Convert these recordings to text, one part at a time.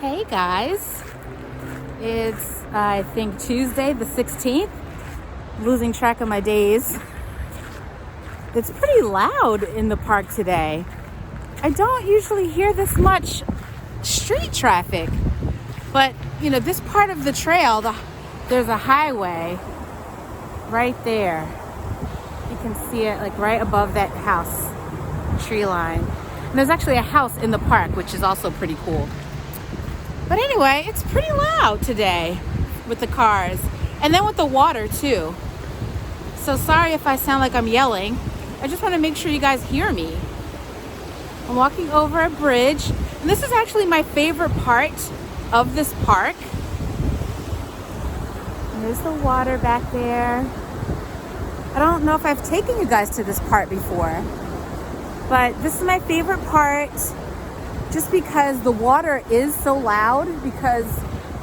Hey guys, it's I think Tuesday the 16th, losing track of my days. It's pretty loud in the park today. I don't usually hear this much street traffic, but this part of the trail, there's a highway right there. You can see it like right above that house tree line. And there's actually a house in the park, which is also pretty cool. But anyway, it's pretty loud today with the cars and then with the water too. So sorry if I sound like I'm yelling. I just want to make sure you guys hear me. I'm walking over a bridge, and this is actually my favorite part of this park. And there's the water back there. I don't know if I've taken you guys to this part before, but this is my favorite part. Just because the water is so loud, because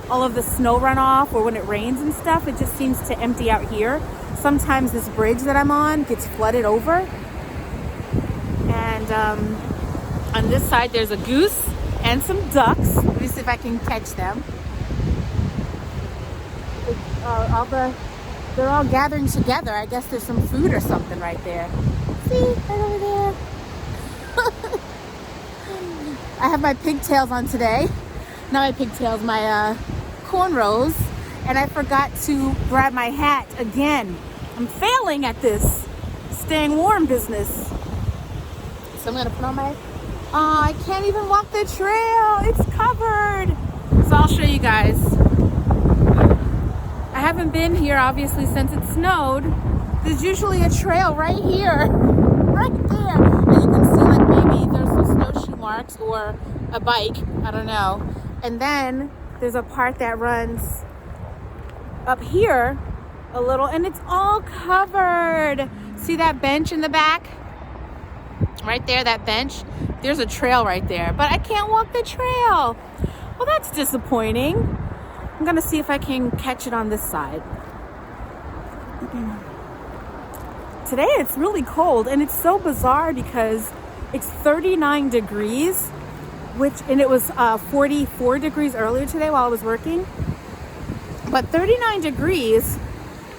all of the snow runoff or when it rains and stuff, it just seems to empty out here. Sometimes this bridge that I'm on gets flooded over. And on this side, there's a goose and some ducks. Let me see if I can catch them. They're all gathering together. I guess there's some food or something right there. See, right over there. I have my pigtails on today. Not my pigtails, my cornrows. And I forgot to grab my hat again. I'm failing at this staying warm business. So I'm gonna put on my, I can't even walk the trail. It's covered. So I'll show you guys. I haven't been here obviously since it snowed. There's usually a trail right here, right there. And you can see like maybe there's some snowshoe marks or a bike, I don't know. And then there's a part that runs up here a little, and it's all covered. See that bench in the back? Right there, that bench. There's a trail right there, but I can't walk the trail. Well, that's disappointing. I'm gonna see if I can catch it on this side. Today it's really cold, and it's so bizarre because it's 39 degrees, and it was 44 degrees earlier today while I was working. But 39 degrees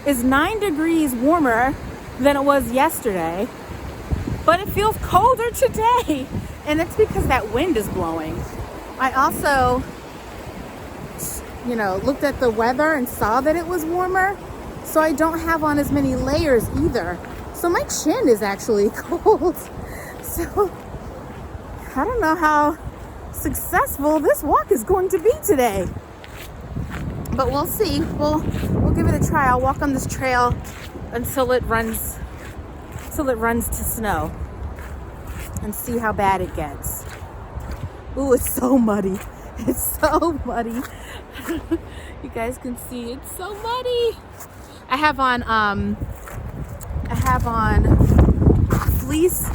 is 9 degrees warmer than it was yesterday, but it feels colder today, and it's because that wind is blowing. I also, looked at the weather and saw that it was warmer, so I don't have on as many layers either. So my chin is actually cold. So I don't know how successful this walk is going to be today, but we'll see. We'll give it a try. I'll walk on this trail until it runs to snow and see how bad it gets. Ooh, it's so muddy. It's so muddy. You guys can see it's so muddy. I have on fleece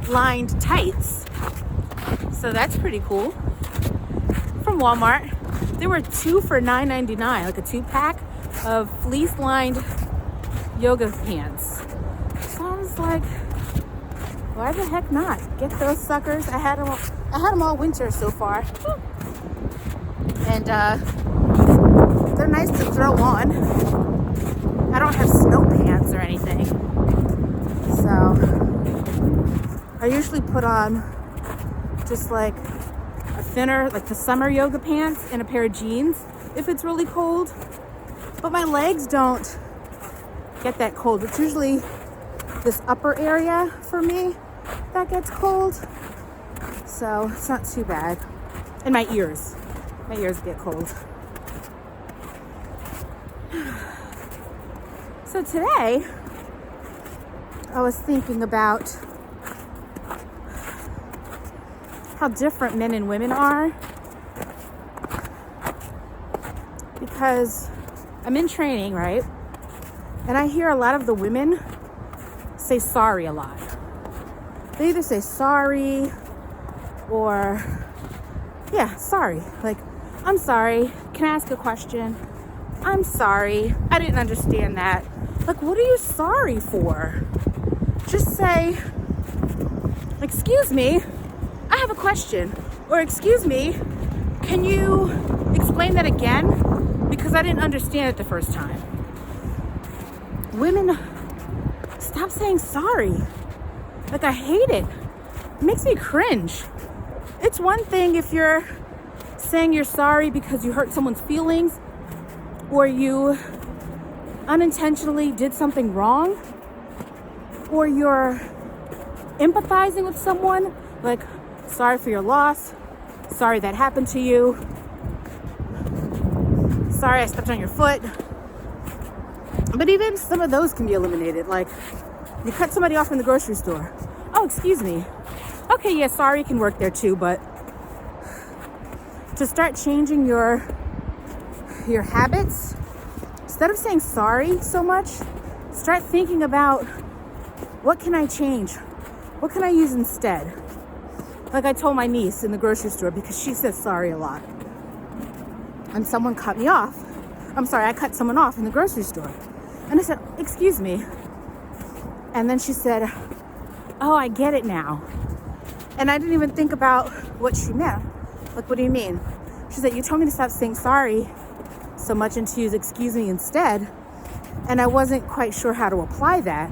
lined tights. So that's pretty cool. From Walmart. There were 2 for $9.99, like a 2-pack of fleece lined yoga pants. So I was like, why the heck not? Get those suckers. I had them all winter so far. And they're nice to throw on. I don't have snow pants or anything. So I usually put on just like a thinner, like the summer yoga pants and a pair of jeans if it's really cold. But my legs don't get that cold. It's usually this upper area for me that gets cold. So it's not too bad. And my ears get cold. So today, I was thinking about how different men and women are, because I'm in training, right? And I hear a lot of the women say sorry a lot. They either say sorry or, sorry. Like, I'm sorry. Can I ask a question? I'm sorry. I didn't understand that. Like, what are you sorry for? Just say, excuse me, I have a question. Or excuse me, Can you explain that again? Because I didn't understand it the first time. Women, stop saying sorry. Like, I hate it. It makes me cringe. It's one thing if you're saying you're sorry because you hurt someone's feelings or you unintentionally did something wrong, or you're empathizing with someone, like, sorry for your loss, sorry that happened to you, sorry I stepped on your foot. But even some of those can be eliminated. Like, you cut somebody off in the grocery store. Oh, excuse me. Okay, yeah, sorry can work there too, but to start changing your habits, instead of saying sorry so much, start thinking about, what can I change? What can I use instead? Like I told my niece in the grocery store, because she says sorry a lot. And someone cut me off. I cut someone off in the grocery store. And I said, excuse me. And then she said, oh, I get it now. And I didn't even think about what she meant. Like, what do you mean? She said, you told me to stop saying sorry so much and to use excuse me instead. And I wasn't quite sure how to apply that.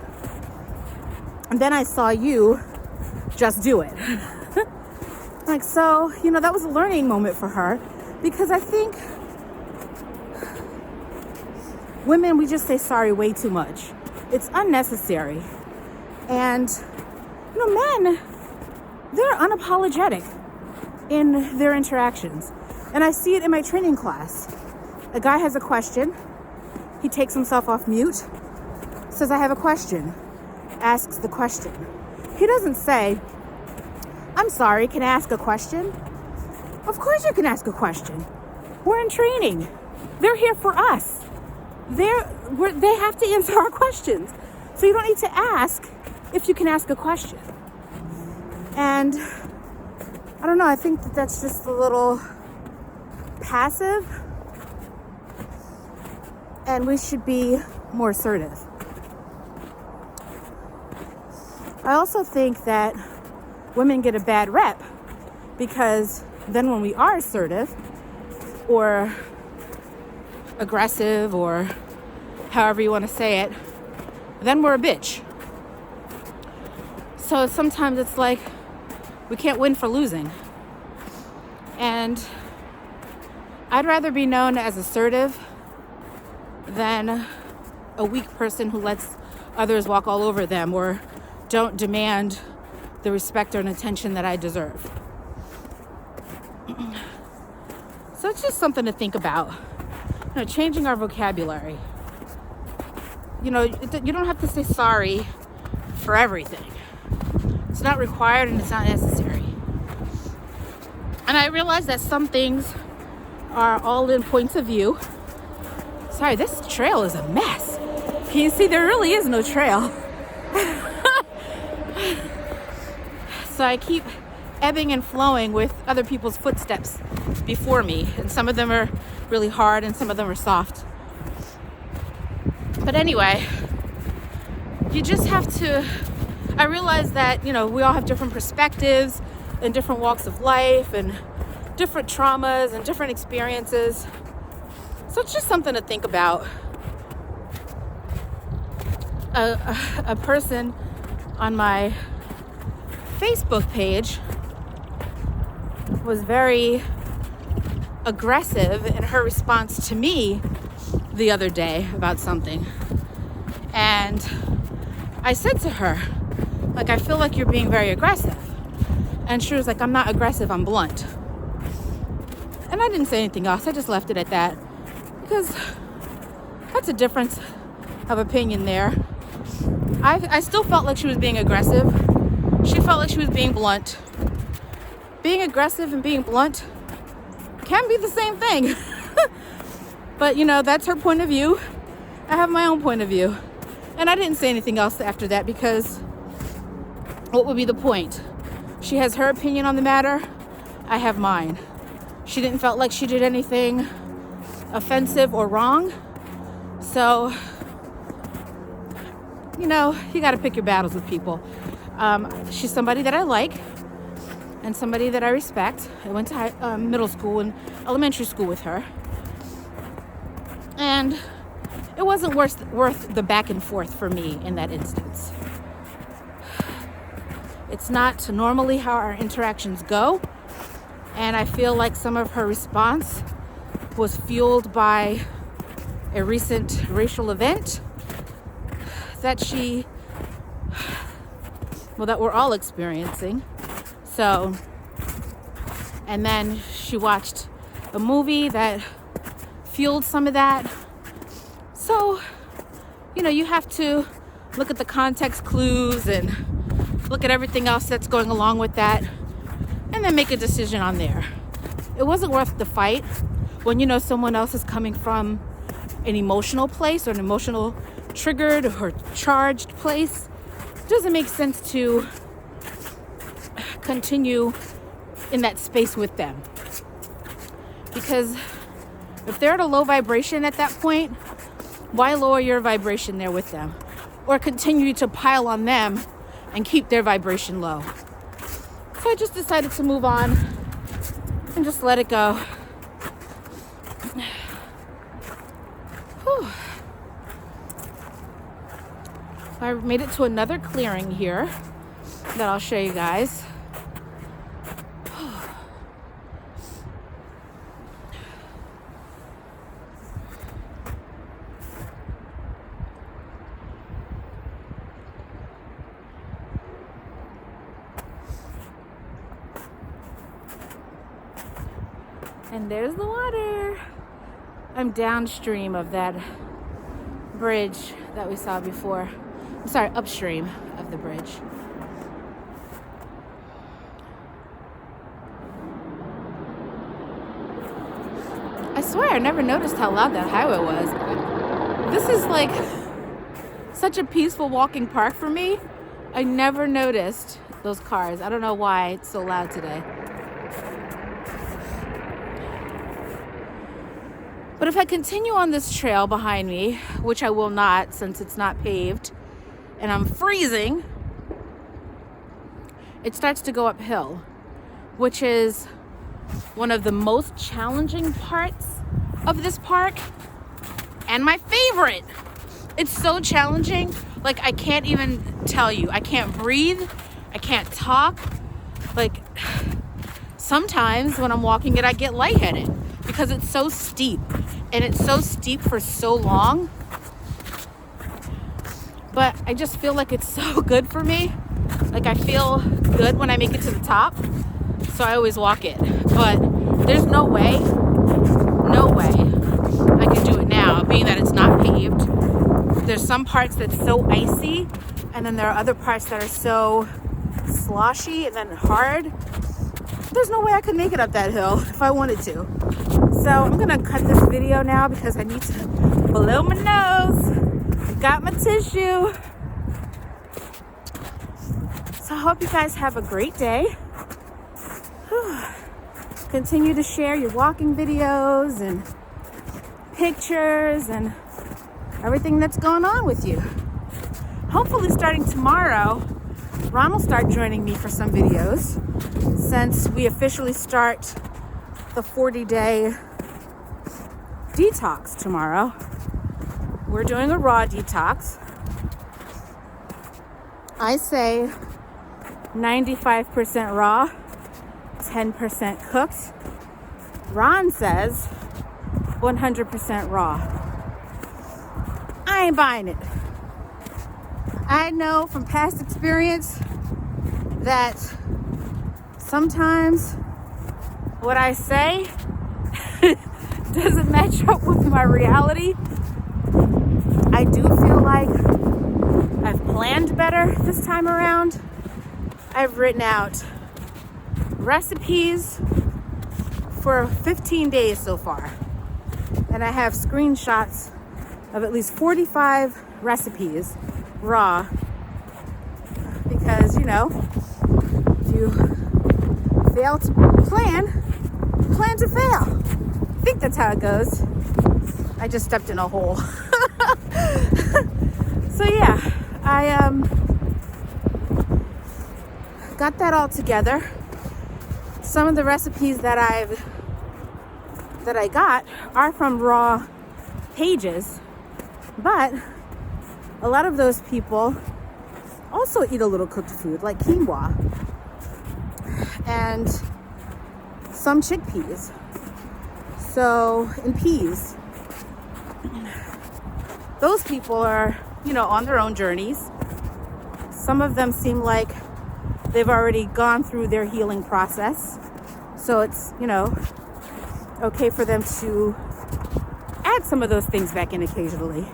And then I saw you just do it. Like, so, that was a learning moment for her, because I think women, we just say sorry way too much. It's unnecessary. And, men, they're unapologetic in their interactions. And I see it in my training class. A guy has a question. He takes himself off mute, says, I have a question, asks the question. He doesn't say, I'm sorry, can I ask a question? Of course you can ask a question. We're in training. They're here for us. They have to answer our questions. So you don't need to ask if you can ask a question. And I don't know, I think that's just a little passive, and we should be more assertive. I also think that women get a bad rep because then when we are assertive or aggressive, or however you want to say it, then we're a bitch. So sometimes it's like we can't win for losing. And I'd rather be known as assertive than a weak person who lets others walk all over them or don't demand the respect or attention that I deserve. So it's just something to think about. Changing our vocabulary. You don't have to say sorry for everything. It's not required and it's not necessary. And I realize that some things are all in points of view. Sorry, this trail is a mess. Can you see? There really is no trail. So I keep ebbing and flowing with other people's footsteps before me. And some of them are really hard and some of them are soft. But anyway, you just have to, I realize that, we all have different perspectives and different walks of life and different traumas and different experiences. So it's just something to think about. A person on my Facebook page was very aggressive in her response to me the other day about something. And I said to her, I feel like you're being very aggressive. And she was like, I'm not aggressive, I'm blunt. And I didn't say anything else. I just left it at that, because that's a difference of opinion there. I still felt like she was being aggressive. She felt like she was being blunt. Being aggressive and being blunt can be the same thing. But, that's her point of view. I have my own point of view. And I didn't say anything else after that, because what would be the point? She has her opinion on the matter. I have mine. She didn't felt like she did anything offensive or wrong. So, you got to pick your battles with people. She's somebody that I like. and somebody that I respect. I went to middle school and elementary school with her. And it wasn't worth the back and forth for me in that instance. It's not normally how our interactions go. And I feel like some of her response was fueled by a recent racial event that that we're all experiencing. So, and then she watched a movie that fueled some of that. So, you have to look at the context clues and look at everything else that's going along with that, and then make a decision on there. It wasn't worth the fight when someone else is coming from an emotional place or an emotional triggered or charged place. It doesn't make sense to continue in that space with them, because if they're at a low vibration at that point, why lower your vibration there with them or continue to pile on them and keep their vibration low? So I just decided to move on and just let it go. Whew. I made it to another clearing here that I'll show you guys. And there's the water. I'm downstream of that bridge that we saw before. I'm sorry, upstream of the bridge. I swear I never noticed how loud that highway was. This is like such a peaceful walking park for me. I never noticed those cars. I don't know why it's so loud today. But if I continue on this trail behind me, which I will not since it's not paved and I'm freezing, it starts to go uphill, which is one of the most challenging parts of this park and my favorite. It's so challenging. Like, I can't even tell you. I can't breathe. I can't talk. Like, sometimes when I'm walking it, I get lightheaded because it's so steep, and it's so steep for so long. But I just feel like it's so good for me. Like, I feel good when I make it to the top, so I always walk it. But there's no way I can do it now, being that it's not paved. There's some parts that's so icy, and then there are other parts that are so sloshy and then hard. There's no way I could make it up that hill if I wanted to. So I'm gonna cut this video now because I need to blow my nose. Got my tissue. So I hope you guys have a great day. Continue to share your walking videos and pictures and everything that's going on with you. Hopefully starting tomorrow, Ron will start joining me for some videos since we officially start the 40-day detox tomorrow. We're doing a raw detox. I say 95% raw, 10% cooked. Ron says 100% raw. I ain't buying it. I know from past experience that sometimes what I say doesn't match up with my reality. I do feel like I've planned better this time around. I've written out recipes for 15 days so far. And I have screenshots of at least 45 recipes raw. Because, if you fail to plan to fail. I think that's how it goes. I just stepped in a hole. So yeah, I got that all together. some of the recipes that I got are from raw pages, but a lot of those people also eat a little cooked food like quinoa and some chickpeas, and peas. Those people are, on their own journeys. Some of them seem like they've already gone through their healing process, so it's, okay for them to add some of those things back in occasionally.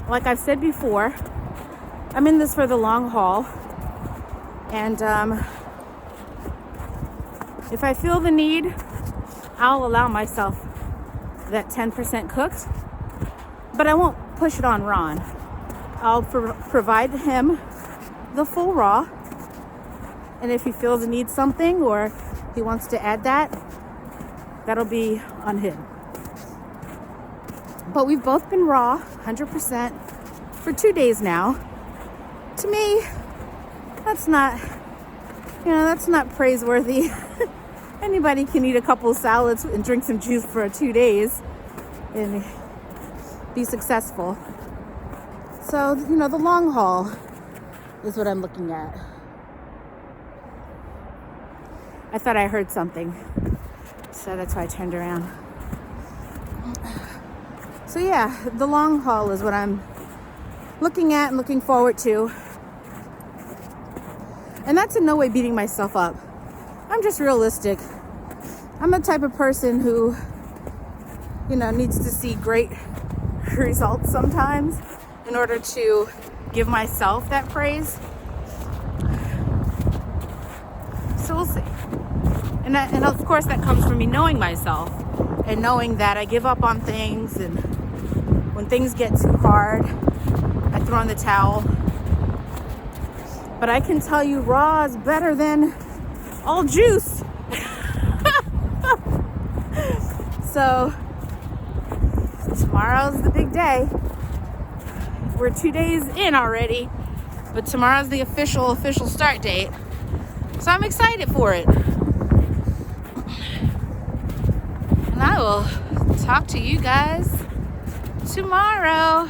Like I've said before, I'm in this for the long haul, and if I feel the need, I'll allow myself that 10% cooked, but I won't push it on Ron. I'll provide him the full raw, and if he feels he needs something or he wants to add that, that'll be on him. But we've both been raw 100% for 2 days now. To me, that's not praiseworthy. Anybody can eat a couple of salads and drink some juice for 2 days and be successful. So, the long haul is what I'm looking at. I thought I heard something, so that's why I turned around. So yeah, the long haul is what I'm looking at and looking forward to. And that's in no way beating myself up. I'm just realistic. I'm the type of person who, needs to see great results sometimes in order to give myself that praise. So we'll see. And of course that comes from me knowing myself and knowing that I give up on things, and when things get too hard, I throw in the towel. But I can tell you raw is better than all juice. So tomorrow's the big day. We're 2 days in already, but tomorrow's the official start date. So I'm excited for it. And I will talk to you guys tomorrow.